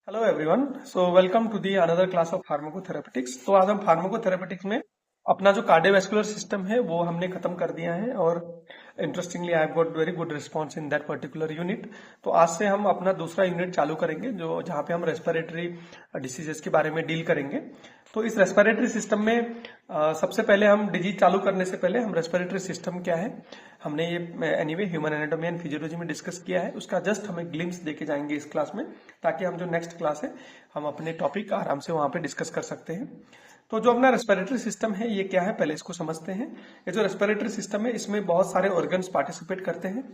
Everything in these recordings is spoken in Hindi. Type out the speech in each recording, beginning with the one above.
Hello everyone. So welcome to the another class of pharmacotherapeutics. तो आज हम फार्माकोथेरेपेटिक्स में अपना जो कार्डियोवैस्कुलर सिस्टम है वो हमने खत्म कर दिया है और interestingly I have got very good response in that particular unit. तो आज से हम अपना दूसरा यूनिट चालू करेंगे जो जहाँ पे हम रेस्पिरेटरी डिसीजेस के बारे में डील करेंगे। तो इस रेस्पिरेटरी सिस्टम में सबसे पहले हम डिजीज चालू करने से पहले हम रेस्पिरेटरी सिस्टम क्या है हमने ये anyway human anatomy and physiology में डिस्कस किया है, उसका जस्ट हमें ग्लिम्स देके जाएंगे इस क्लास में, ताकि हम जो नेक्स्ट क्लास है हम अपने टॉपिक आराम से वहां पे डिस्कस कर सकते हैं। तो जो अपना रेस्पिरेटरी सिस्टम है ये क्या है पहले इसको समझते हैं। ये जो रेस्पिरेटरी सिस्टम है इसमें बहुत सारे ऑर्गन्स पार्टिसिपेट करते हैं।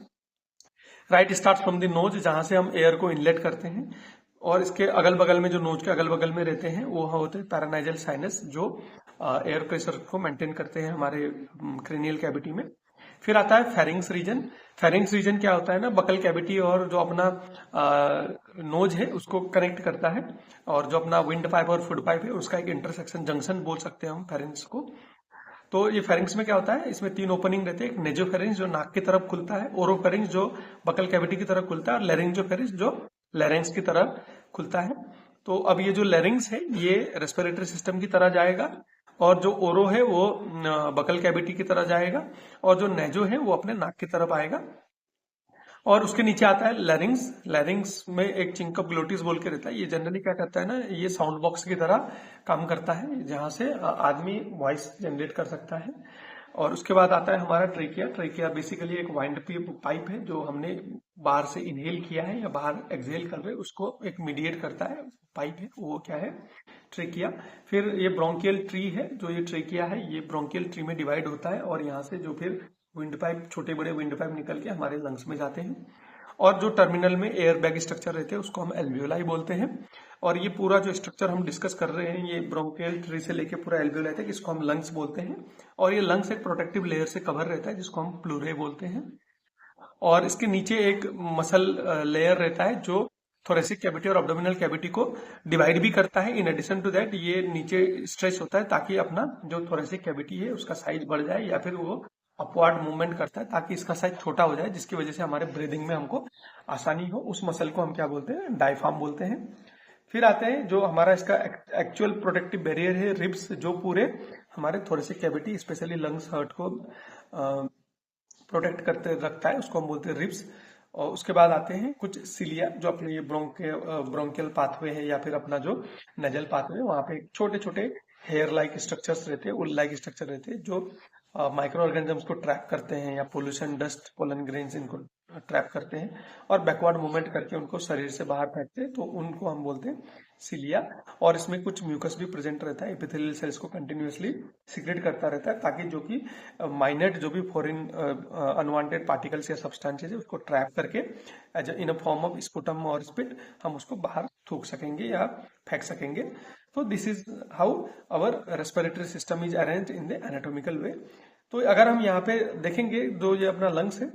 Right start from the nose, जहां से हम एयर को इनलेट करते हैं, और इसके अगल बगल में जो नोज के अगल बगल में रहते हैं वो होते हैं पैरानाइजल साइनस, जो एयर प्रेशर को मेंटेन करते हैं हमारे क्रेनियल कैविटी में। फिर आता है फेरिंग्स रीजन। फेरिंग्स रीजन क्या होता है ना, बकल कैविटी और जो अपना नोज है उसको कनेक्ट करता है, और जो अपना विंड पाइप और फूड पाइप है उसका एक इंटरसेक्शन जंक्शन बोल सकते हैं हम फेरिंग्स को। तो ये फेरिंग्स में क्या होता है, इसमें तीन ओपनिंग रहते हैं। एक नेजोफेरिंग्स जो नाक की तरफ खुलता है, ओरोफेरिंग्स जो बकल कैविटी की तरफ खुलता है, और लेरिंजोफेरिंग्स जो लेरेंक्स की तरफ खुलता है। तो अब ये जो लेरिंग्स है ये रेस्पिरेटरी सिस्टम की तरह जाएगा, और जो ओरो है वो बकल कैविटी की तरह जाएगा, और जो नेजो है वो अपने नाक की तरफ आएगा। और उसके नीचे आता है लैरिंग्स। लैरिंग्स में एक चिंकअप ग्लोटिस बोल के रहता है। ये जनरली क्या करता है ना, ये साउंड बॉक्स की तरह काम करता है, जहां से आदमी वॉइस जनरेट कर सकता है। और उसके बाद आता है हमारा ट्रेकिया। ट्रेकिया बेसिकली एक वाइंड पाइप है जो हमने बाहर से इनहेल किया है या बाहर एक्सहेल कर रहे हैं, उसको एक मीडिएट करता है पाइप है, वो क्या है, ट्रेकिया। फिर ये ब्रोंकियल ट्री है, जो ये ट्रेकिया है ये ब्रोंकियल ट्री में डिवाइड होता है, और यहाँ से जो फिर विंड पाइप, छोटे बड़े विंड पाइप निकल के हमारे लंग्स में जाते हैं। और जो टर्मिनल में एयर बैग स्ट्रक्चर रहते हैं उसको हम एल्वियोलाई बोलते हैं। और ये पूरा जो स्ट्रक्चर हम डिस्कस कर रहे हैं ये ब्रोंकियल ट्री से लेके पूरा एल्वियोलाई तक, इसको हम लंग्स बोलते हैं। और ये लंग्स एक प्रोटेक्टिव लेयर से कवर रहता है जिसको हम प्लूरे बोलते हैं। और इसके नीचे एक मसल लेयर रहता है जो थोरेसिक कैविटी और एब्डोमिनल कैविटी को डिवाइड भी करता है। इन एडिशन टू दैट ये नीचे स्ट्रेच होता है ताकि अपना जो थोरेसिक कैविटी है उसका साइज बढ़ जाए, या फिर वो अपवर्ड मूवमेंट करता है ताकि इसका साइज छोटा हो जाए, जिसकी वजह से हमारे ब्रीदिंग में हमको आसानी हो। उस मसल को हम क्या बोलते हैं, डायफ्राम बोलते हैं। फिर आते हैं जो हमारा इसका एक्चुअल प्रोटेक्टिव बैरियर है, रिब्स, जो पूरे हमारे thoracic cavity specially lungs heart को प्रोटेक्ट करते रखता है, उसको हम बोलते हैं रिब्स। और उसके बाद आते हैं कुछ सिलिया, जो अपने ये ब्रोंकियल पाथवे है या फिर अपना जो नेजल पाथवे है, वहां पे छोटे छोटे हेयर लाइक स्ट्रक्चर्स रहते हैं, उल लाइक स्ट्रक्चर रहते हैं, जो माइक्रो ऑर्गेनिजम्स को ट्रैप करते हैं, या पोल्यूशन, डस्ट, पोलन ग्रेन्स इनको ट्रैप करते हैं और बैकवर्ड मूवमेंट करके उनको शरीर से बाहर फेंकते हैं, तो उनको हम बोलते हैं सिलिया। और इसमें कुछ म्यूकस भी प्रेजेंट रहता है, एपिथेलियल सेल्स को कंटिन्यूअसली सिक्रेट करता रहता है, ताकि जो कि माइनट जो भी फॉरेन अनवांटेड पार्टिकल्स या सब्सटेंसेस है उसको ट्रैप करके as in a form of sputum और स्पिट हम उसको बाहर थूक सकेंगे या फेंक सकेंगे। तो this is how our respiratory system is arranged in the anatomical way. तो अगर हम यहाँ पे देखेंगे, जो ये अपना लंग्स है,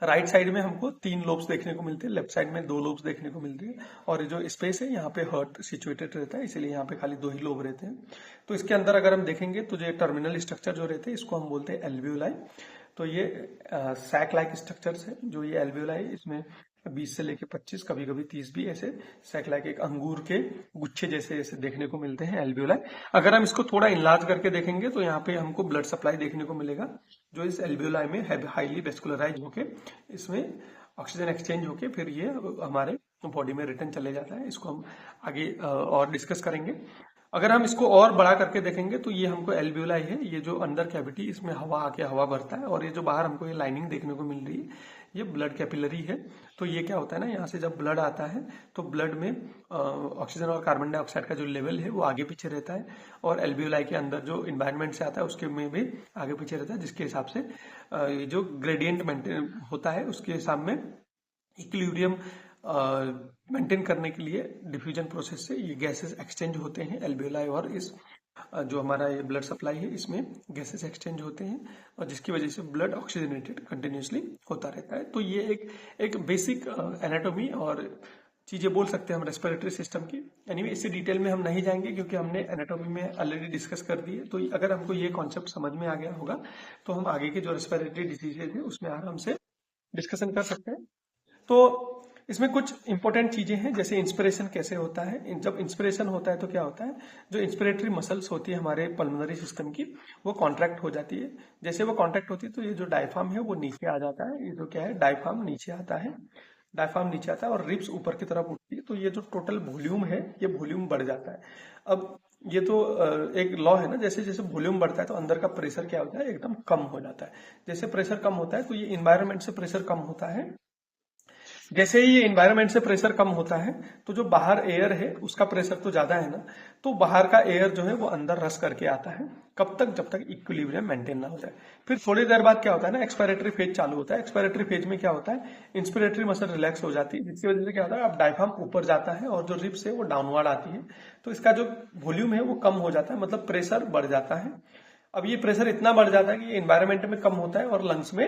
राइट साइड में हमको 3 लोब्स देखने को मिलते हैं, लेफ्ट साइड में 2 लोब्स देखने को मिलती है, और जो स्पेस है यहाँ पे हर्ट सिचुएटेड रहता है, इसीलिए यहाँ पे खाली 2 ही लोब रहते हैं। तो इसके अंदर अगर हम देखेंगे तो जो टर्मिनल स्ट्रक्चर जो रहते हैं इसको हम बोलते हैं एल्वियोलाई। तो ये सैक लाइक स्ट्रक्चर्स है, जो ये एल्वियोलाई, इसमें 20 से लेके 25, कभी कभी 30 भी ऐसे सैक लाइक एक अंगूर के गुच्छे जैसे ऐसे देखने को मिलते हैं एल्वियोलाई। अगर हम इसको थोड़ा इनलार्ज करके देखेंगे तो यहाँ पे हमको ब्लड सप्लाई देखने को मिलेगा, जो इस एल्वियोलाई में हाईली वेस्कुलराइज होके इसमें ऑक्सीजन एक्सचेंज होके फिर ये हमारे बॉडी में रिटर्न चले जाता है। इसको हम आगे और डिस्कस करेंगे। अगर हम इसको और बड़ा करके देखेंगे तो ये हमको एल्वियोलाई है, ये जो अंदर कैविटी, इसमें हवा आके हवा भरता है, और ये जो बाहर हमको ये लाइनिंग देखने को मिल रही है ये ब्लड कैपिलरी है। तो ये क्या होता है ना, यहाँ से जब ब्लड आता है तो ब्लड में ऑक्सीजन और कार्बन डाइऑक्साइड का जो लेवल है वो आगे पीछे रहता है, और एल्वियोलाई के अंदर जो इन्वायरमेंट से आता है उसके में भी आगे पीछे रहता है, जिसके हिसाब से ये जो ग्रेडियंट मेंटेन होता है उसके हिसाब में इक्विलिब्रियम मेंटेन करने के लिए डिफ्यूजन प्रोसेस से ये गैसेस एक्सचेंज होते हैं एल्वियोलाई, और इस जो हमारा ये ब्लड सप्लाई है इसमें गैसेस एक्सचेंज होते हैं, और जिसकी वजह से ब्लड ऑक्सीजनेटेड कंटिन्यूसली होता रहता है। तो ये एक बेसिक एनाटॉमी और चीजें बोल सकते हैं हम रेस्पिरेटरी सिस्टम की। एनीवे इससे डिटेल में हम नहीं जाएंगे क्योंकि हमने एनाटॉमी में ऑलरेडी डिस्कस कर दी है। तो अगर हमको ये कॉन्सेप्ट समझ में आ गया होगा तो हम आगे के जो रेस्पिरेटरी डिसीजेज है उसमें आराम से डिस्कशन कर सकते हैं। तो इसमें कुछ इंपॉर्टेंट चीजें हैं, जैसे इंस्पिरेशन कैसे होता है। जब इंस्पिरेशन होता है तो क्या होता है, जो इंस्पिरेटरी मसल्स होती है हमारे पल्मोनरी सिस्टम की, वो कॉन्ट्रैक्ट हो जाती है। जैसे वो कॉन्ट्रैक्ट होती है तो ये जो डायफ्राम है वो नीचे आ जाता है। ये जो क्या है, डायफ्राम नीचे आता है, डायफ्राम नीचे आता है और रिब्स ऊपर की तरफ उठती है। तो ये जो टोटल वॉल्यूम है, ये वॉल्यूम बढ़ जाता है। अब ये तो एक लॉ है ना, जैसे जैसे वॉल्यूम बढ़ता है तो अंदर का प्रेशर क्या होता है, एकदम कम हो जाता है। जैसे प्रेशर कम होता है तो ये इन्वायरमेंट से प्रेशर कम होता है। जैसे ही ये इन्वायरमेंट से प्रेशर कम होता है तो जो बाहर एयर है उसका प्रेशर तो ज्यादा है ना, तो बाहर का एयर जो है वो अंदर रस करके आता है। कब तक, जब तक इक्विलिब्रियम मेंटेन ना हो जाए। फिर थोड़ी देर बाद क्या होता है ना, एक्सपायरेटरी फेज चालू होता है। एक्सपायरेटरी फेज में क्या होता है, इंस्पिरेटरी मसल रिलैक्स हो जाती है, जिसकी वजह से क्या होता है, अब डायफ्राम ऊपर जाता है और जो रिब्स है वो डाउनवर्ड आती है। तो इसका जो वॉल्यूम है वो कम हो जाता है, मतलब प्रेशर बढ़ जाता है। अब ये प्रेशर इतना बढ़ जाता है कि ये इन्वायरमेंट में कम होता है और लंग्स में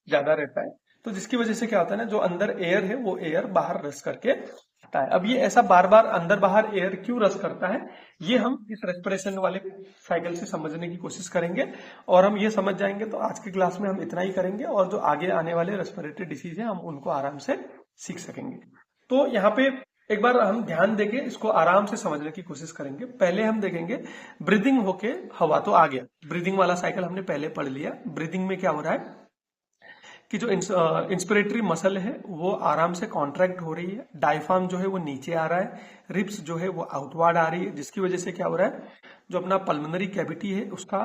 ज्यादा रहता है। तो जिसकी वजह से क्या होता है ना, जो अंदर एयर है वो एयर बाहर रस करके आता है। अब ये ऐसा बार बार अंदर बाहर एयर क्यों रस करता है, ये हम इस रेस्पिरेशन वाले साइकिल से समझने की कोशिश करेंगे। और हम ये समझ जाएंगे तो आज की क्लास में हम इतना ही करेंगे, और जो आगे आने वाले रेस्पिरेटरी डिसीज है हम उनको आराम से सीख सकेंगे। तो यहाँ पे एक बार हम ध्यान देके इसको आराम से समझने की कोशिश करेंगे। पहले हम देखेंगे ब्रीदिंग होके हवा तो आ गया, ब्रीदिंग वाला साइकिल हमने पहले पढ़ लिया। ब्रीदिंग में क्या हो रहा है कि जो इंस्पिरेटरी मसल है वो आराम से कॉन्ट्रैक्ट हो रही है, डायफ्राम जो है वो नीचे आ रहा है, रिब्स जो है वो आउटवर्ड आ रही है, जिसकी वजह से क्या हो रहा है, जो अपना पल्मोनरी कैविटी है उसका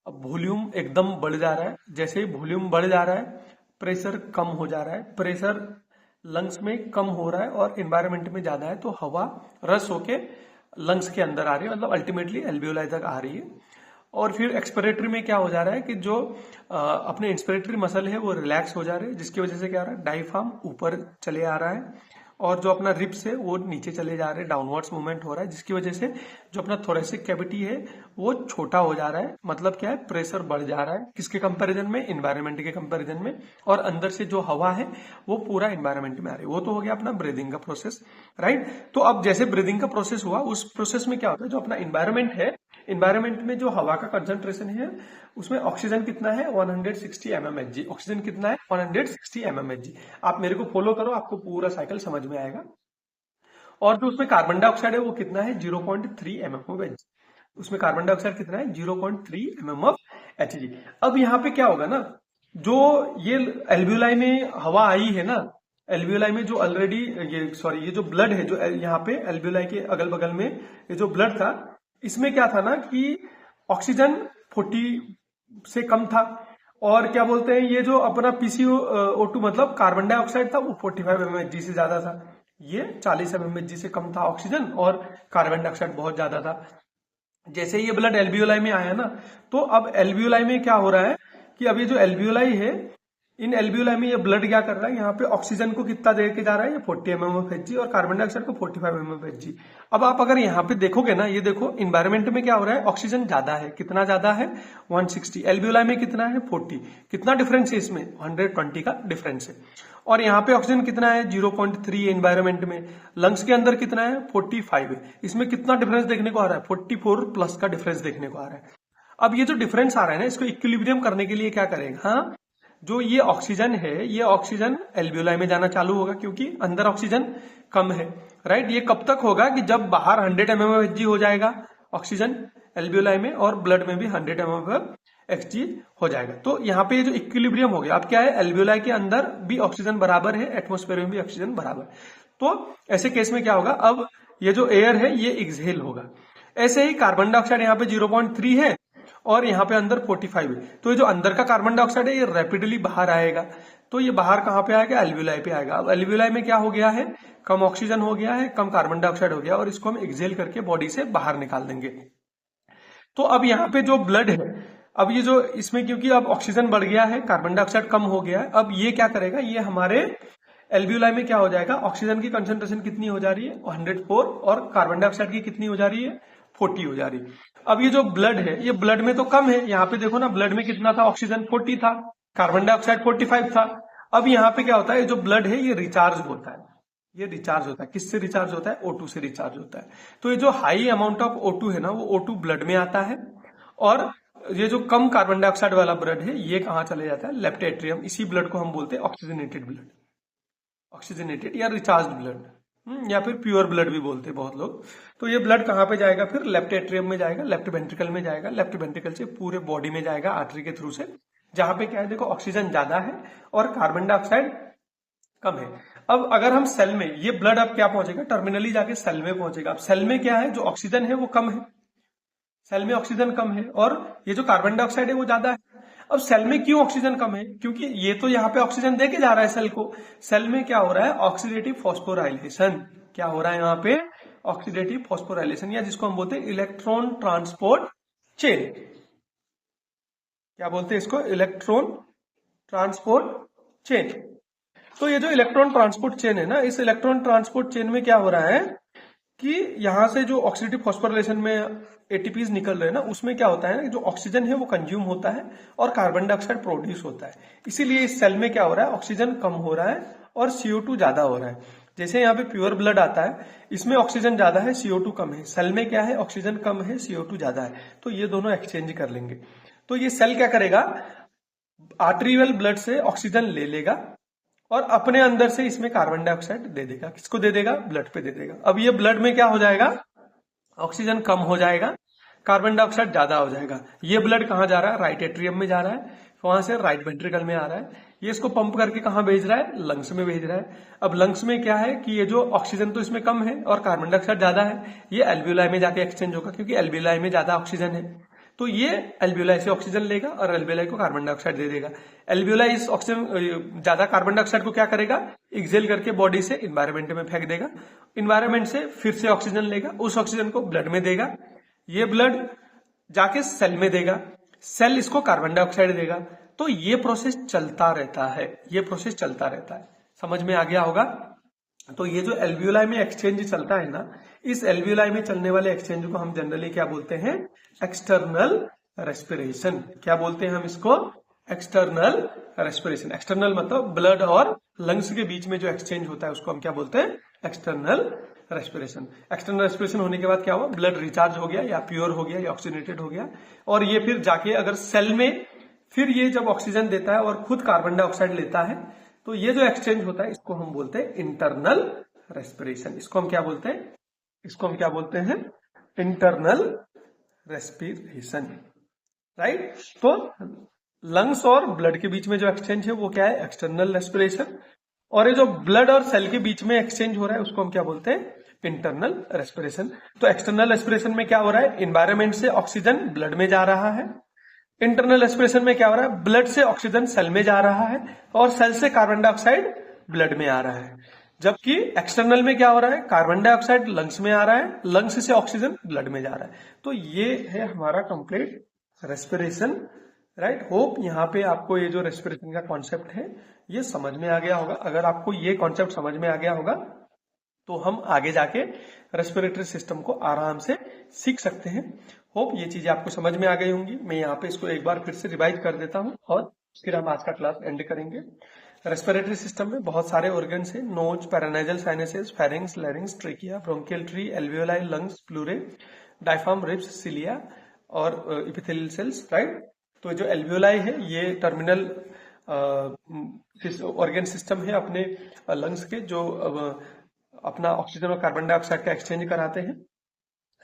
वॉल्यूम एकदम बढ़ जा रहा है। जैसे ही वॉल्यूम बढ़ जा रहा है, प्रेशर कम हो जा रहा है, प्रेशर लंग्स में कम हो रहा है और एनवायरमेंट में ज्यादा है, तो हवा रस होके लंग्स के अंदर आ रही है, मतलब अल्टीमेटली एल्वियोलाई तक आ रही है। और फिर एक्सपिरेटरी में क्या हो जा रहा है कि जो अपने इंस्पिरेटरी मसल है वो रिलैक्स हो जा रहे हैं, जिसकी वजह से क्या हो रहा है, डायफ्राम ऊपर चले आ रहा है और जो अपना रिब्स है वो नीचे चले जा रहे हैं, डाउनवर्ड्स मूवमेंट हो रहा है, जिसकी वजह से जो अपना थोरेसिक कैविटी है वो छोटा हो जा रहा है। मतलब क्या है, प्रेशर बढ़ जा रहा है, किसके कंपैरिजन में, इन्वायरमेंट के कंपैरिजन में। और अंदर से जो हवा है वो पूरा इन्वायरमेंट में आ रही है। वो तो हो गया अपना ब्रीदिंग का प्रोसेस, राइट। तो अब जैसे ब्रीदिंग का प्रोसेस हुआ, उस प्रोसेस में क्या होता है, जो अपना इन्वायरमेंट है, इन्वायरमेंट में जो हवा का कंसंट्रेशन है उसमें ऑक्सीजन कितना है, 160 mmHg। ऑक्सीजन कितना है, 160 mmHg। आप मेरे को फॉलो करो, आपको पूरा साइकिल समझ में आएगा। और जो उसमें कार्बन डाइऑक्साइड है वो कितना है, 0.3 mmHg। उसमें कार्बन डाइऑक्साइड कितना है, 0.3 mmHg। अब यहाँ पे क्या होगा ना, जो ये एल्वियोलाई में हवा आई है ना, एल्वियोलाई में जो ऑलरेडी ये जो ब्लड है, जो यहाँ पे एल्वियोलाई के अगल बगल में ये जो ब्लड था, इसमें क्या था ना कि ऑक्सीजन 40 से कम था, और क्या बोलते हैं, ये जो अपना PCO2 मतलब कार्बन डाइऑक्साइड था वो 45 mmHg से ज्यादा था, ये 40 mmHg से कम था ऑक्सीजन, और कार्बन डाइऑक्साइड बहुत ज्यादा था। जैसे ये ब्लड एल्वियोलाई में आया ना, तो अब एल्वियोलाई में क्या हो रहा है कि अब ये जो एल्वियोलाई है, इन एल्वियोलाई में ये ब्लड क्या कर रहा है, यहाँ पे ऑक्सीजन को कितना दे के जा रहा है, ये 40 mmHg, और कार्बन डाइऑक्साइड को 45 mmHg। अब आप अगर यहाँ पे देखोगे ना, ये देखो इन्वायरमेंट में क्या हो रहा है, ऑक्सीजन ज्यादा है, कितना ज्यादा है, 160। एल्वियोलाई में कितना है, 40। कितना डिफरेंस है इसमें, 120 का डिफरेंस है। और यहाँ पे ऑक्सीजन कितना है, 0.3 एनवायरमेंट में। लंग्स के अंदर कितना है, 45 है। इसमें कितना डिफरेंस देखने को आ रहा है, 44 प्लस का डिफरेंस देखने को आ रहा है। अब ये जो डिफरेंस आ रहा है ना, इसको इक्विलिब्रियम करने के लिए क्या करेगा, हाँ, जो ये ऑक्सीजन है, ये ऑक्सीजन एल्वियोलाई में जाना चालू होगा, क्योंकि अंदर ऑक्सीजन कम है, राइट। ये कब तक होगा कि जब बाहर 100 mmHg हो जाएगा ऑक्सीजन एल्वियोलाई में, और ब्लड में भी 100 mmHg हो जाएगा। तो यहाँ पे जो इक्विलिब्रियम हो गया, अब क्या है, एल्वियोलाई के अंदर भी ऑक्सीजन बराबर है, एटमोस्फेयर में भी ऑक्सीजन बराबर। तो ऐसे केस में क्या होगा, अब ये जो एयर है ये एक्सहेल होगा। ऐसे ही कार्बन डाइऑक्साइड यहाँ पे 0.3 है और यहाँ पे अंदर 45 है, तो ये जो अंदर का कार्बन डाइऑक्साइड है ये रैपिडली बाहर आएगा। तो ये बाहर कहाँ पे आएगा, एल्वियोलाई पे आएगा। अब एल्वियोलाई में क्या हो गया है, कम ऑक्सीजन हो गया है, कम कार्बन डाइऑक्साइड हो गया, और इसको हम एक्सहेल करके बॉडी से बाहर निकाल देंगे। तो अब यहाँ पे जो ब्लड है, अब ये जो इसमें क्योंकि अब ऑक्सीजन बढ़ गया है, कार्बन डाइऑक्साइड कम हो गया है, अब ये क्या करेगा, ये हमारे एल्वियोलाई में क्या हो जाएगा, ऑक्सीजन की कंसंट्रेशन कितनी हो जा रही है, 104, और कार्बन डाइऑक्साइड की कितनी हो जा रही है, 40 हो जा रही है। अब ये जो ब्लड है, ये ब्लड में तो कम है, यहाँ पे देखो ना, ब्लड में कितना था, ऑक्सीजन 40 था, कार्बन डाइऑक्साइड 45 था। अब यहाँ पे क्या होता है, ये जो ब्लड है ये रिचार्ज होता है, ये रिचार्ज होता है, किससे रिचार्ज होता है, O2 से रिचार्ज होता है। तो ये जो हाई अमाउंट ऑफ O2 है ना, वो O2 ब्लड में आता है, और ये जो कम कार्बन डाइऑक्साइड वाला ब्लड है ये कहाँ चले जाता है, लेफ्ट एट्रियम। इसी ब्लड को हम बोलते हैं ऑक्सीजनेटेड ब्लड। ऑक्सीजनेटेड या रिचार्ज ब्लड, या फिर प्योर ब्लड भी बोलते हैं बहुत लोग। तो ये ब्लड कहाँ पे जाएगा, फिर लेफ्ट एट्रियम में जाएगा, लेफ्ट वेंट्रिकल में जाएगा, लेफ्ट वेंट्रिकल से पूरे बॉडी में जाएगा आर्टरी के थ्रू से, जहां पे क्या है देखो ऑक्सीजन ज्यादा है और कार्बन डाइऑक्साइड कम है। अब अगर हम सेल में, ये ब्लड अब क्या पहुंचेगा, टर्मिनली जाके सेल में पहुंचेगा। अब सेल में क्या है, जो ऑक्सीजन है वो कम है, सेल में ऑक्सीजन कम है और ये जो कार्बन डाइऑक्साइड है वो ज्यादा है। अब सेल में क्यों ऑक्सीजन कम है, क्योंकि ये तो यहाँ पे ऑक्सीजन देके जा रहा है सेल को। सेल में क्या हो रहा है, ऑक्सीडेटिव फॉस्फोराइलेशन, क्या हो रहा है यहाँ पे, ऑक्सीडेटिव फॉस्फोराइलेशन, या जिसको हम बोलते हैं इलेक्ट्रॉन ट्रांसपोर्ट चेन। क्या बोलते हैं इसको, इलेक्ट्रॉन ट्रांसपोर्ट चेन। तो ये जो इलेक्ट्रॉन ट्रांसपोर्ट चेन है ना, इस इलेक्ट्रॉन ट्रांसपोर्ट चेन में क्या हो रहा है कि यहां से जो ऑक्सीडेटिव फॉस्फोराइलेशन में एटीपीज निकल रहे हैं ना, उसमें क्या होता है ना, जो ऑक्सीजन है वो कंज्यूम होता है और कार्बन डाइऑक्साइड प्रोड्यूस होता है। इसीलिए इस सेल में क्या हो रहा है, ऑक्सीजन कम हो रहा है और CO2 ज्यादा हो रहा है। जैसे यहाँ पे प्योर ब्लड आता है, इसमें ऑक्सीजन ज्यादा है, CO2 कम है। सेल में क्या है, ऑक्सीजन कम है, CO2 ज्यादा है, तो ये दोनों एक्सचेंज कर लेंगे। तो ये सेल क्या करेगा, आर्टरियल ब्लड से ऑक्सीजन ले लेगा और अपने अंदर से इसमें कार्बन डाइऑक्साइड दे देगा। किसको दे देगा, ब्लड पे दे देगा। अब ये ब्लड में क्या हो जाएगा, ऑक्सीजन कम हो जाएगा, कार्बन डाइऑक्साइड ज्यादा हो जाएगा। ये ब्लड कहाँ जा रहा है, राइट एट्रियम में जा रहा है, वहां से राइट वेंट्रिकल में आ रहा है। ये इसको पंप करके कहाँ भेज रहा है, लंग्स में भेज रहा है। अब लंग्स में क्या है कि ये जो ऑक्सीजन तो इसमें कम है और कार्बन डाइऑक्साइड ज्यादा है, ये एल्वियोलाई में जाके एक्सचेंज होगा, क्योंकि एल्वियोलाई में ज्यादा ऑक्सीजन है। तो ये एल्वियोलाई से ऑक्सीजन लेगा और एल्वियोलाई को कार्बन डाइऑक्साइड दे देगा। एल्वियोलाई इस ऑक्सीजन ज्यादा कार्बन डाइऑक्साइड को क्या करेगा, एक्सेल करके बॉडी से इन्वायरमेंट में फेंक देगा। इन्वायरमेंट से फिर से ऑक्सीजन लेगा, उस ऑक्सीजन को ब्लड में देगा, ये ब्लड जाके सेल में देगा, सेल इसको कार्बन डाइऑक्साइड देगा। तो ये प्रोसेस चलता रहता है, ये प्रोसेस चलता रहता है। समझ में आ गया होगा। तो ये जो एल्वियोलाई में एक्सचेंज चलता है ना, इस एल्वियोलाई में चलने वाले एक्सचेंज को हम जनरली क्या बोलते हैं, एक्सटर्नल रेस्पिरेशन। क्या बोलते हैं हम इसको, एक्सटर्नल रेस्पिरेशन। एक्सटर्नल मतलब ब्लड और लंग्स के बीच में जो एक्सचेंज होता है उसको हम क्या बोलते हैं, एक्सटर्नल रेस्पिरेशन। एक्सटर्नल रेस्पिरेशन होने के बाद क्या हुआ, ब्लड रिचार्ज हो गया या प्योर हो गया या ऑक्सीजनेटेड हो गया, और ये फिर जाके अगर सेल में फिर ये जब ऑक्सीजन देता है और खुद कार्बन डाइऑक्साइड लेता है, तो ये जो एक्सचेंज होता है इसको हम बोलते हैं इंटरनल रेस्पिरेशन। इसको हम क्या बोलते हैं, इसको हम क्या बोलते हैं, इंटरनल रेस्पिरेशन, राइट। तो लंग्स और ब्लड के बीच में जो एक्सचेंज है वो क्या है, एक्सटर्नल रेस्पिरेशन। और ये जो ब्लड और सेल के बीच में एक्सचेंज हो रहा है उसको हम क्या बोलते हैं, इंटरनल रेस्पिरेशन। तो एक्सटर्नल रेस्पिरेशन में क्या हो रहा है, एनवायरमेंट से ऑक्सीजन ब्लड में जा रहा है। इंटरनल रेस्पिरेशन में क्या हो रहा है, ब्लड से ऑक्सीजन सेल में जा रहा है और सेल से कार्बन डाइऑक्साइड ब्लड में आ रहा है। जबकि एक्सटर्नल में क्या हो रहा है, कार्बन डाइऑक्साइड लंग्स में आ रहा है, लंग्स से ऑक्सीजन ब्लड में जा रहा है। तो ये है हमारा कंप्लीट रेस्पिरेशन, राइट। होप यहाँ पे आपको ये जो रेस्पिरेशन का कॉन्सेप्ट है ये समझ में आ गया होगा। अगर आपको ये कॉन्सेप्ट समझ में आ गया होगा तो हम आगे जाके रेस्पिरेटरी सिस्टम को आराम से सीख सकते हैं। होप ये चीजें आपको समझ में आ गई होंगी। मैं यहाँ पे इसको एक बार फिर से रिवाइज कर देता हूँ और फिर हम आज का क्लास एंड करेंगे। रेस्पिरेटरी सिस्टम में बहुत सारे ऑर्गन्स हैं, nose, paranasal sinuses, pharynx, larynx, trachea, bronchial tree, alveoli, lungs, pleurae, diaphragm, ribs, cilia और एपिथेलियल सेल्स, राइट। तो जो एल्वियोलाई है ये टर्मिनल ऑर्गन सिस्टम है अपने लंग्स के, जो अपना ऑक्सीजन और कार्बन डाइऑक्साइड का एक्सचेंज कराते हैं,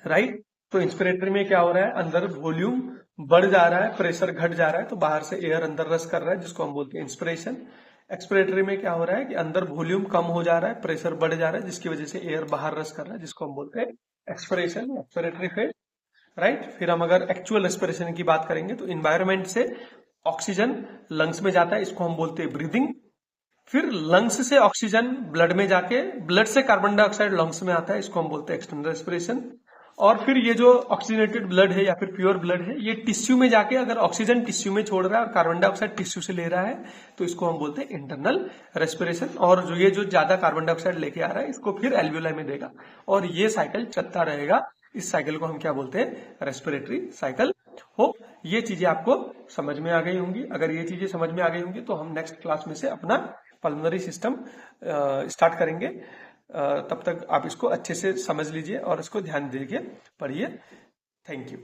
राइट। तो इंस्पिरेटरी में क्या हो रहा है, अंदर वॉल्यूम बढ़ जा रहा है, प्रेशर घट जा रहा है, तो बाहर से एयर अंदर रश कर रहा है, जिसको हम बोलते हैं इंस्पिरेशन। एक्सपिरेटरी में क्या हो रहा है कि अंदर वॉल्यूम कम हो जा रहा है, प्रेशर बढ़ जा रहा है, जिसकी वजह से एयर बाहर रश कर रहा है, जिसको हम बोलते हैं एक्सपिरेशन, एक्सपिरेटरी फेज, राइट। फिर हम अगर एक्चुअल रेस्पिरेशन की बात करेंगे तो इन्वायरमेंट से ऑक्सीजन लंग्स में जाता है, इसको हम बोलते हैं ब्रीदिंग। फिर लंग्स से ऑक्सीजन ब्लड में जाके ब्लड से कार्बन डाइऑक्साइड लंग्स में आता है, इसको हम बोलते हैं एक्सटर्नल रेस्पिरेशन। और फिर ये जो ऑक्सीजनेटेड ब्लड है या फिर प्योर ब्लड है, ये टिश्यू में जाके अगर ऑक्सीजन टिश्यू में छोड़ रहा है और कार्बन डाइऑक्साइड टिश्यू से ले रहा है, तो इसको हम बोलते हैं इंटरनल रेस्पिरेशन। और जो ये जो ज्यादा कार्बन डाइऑक्साइड लेके आ रहा है इसको फिर एल्वियोलाई में देगा और ये साइकिल चलता रहेगा। इस साइकिल को हम क्या बोलते हैं, रेस्पिरेटरी साइकिल। होप ये चीजें आपको समझ में आ गई होंगी। अगर ये चीजें समझ में आ गई होंगी तो हम नेक्स्ट क्लास में से अपना पल्मोनरी सिस्टम स्टार्ट करेंगे। तब तक आप इसको अच्छे से समझ लीजिए और इसको ध्यान दीजिए, पढ़िए। Thank you.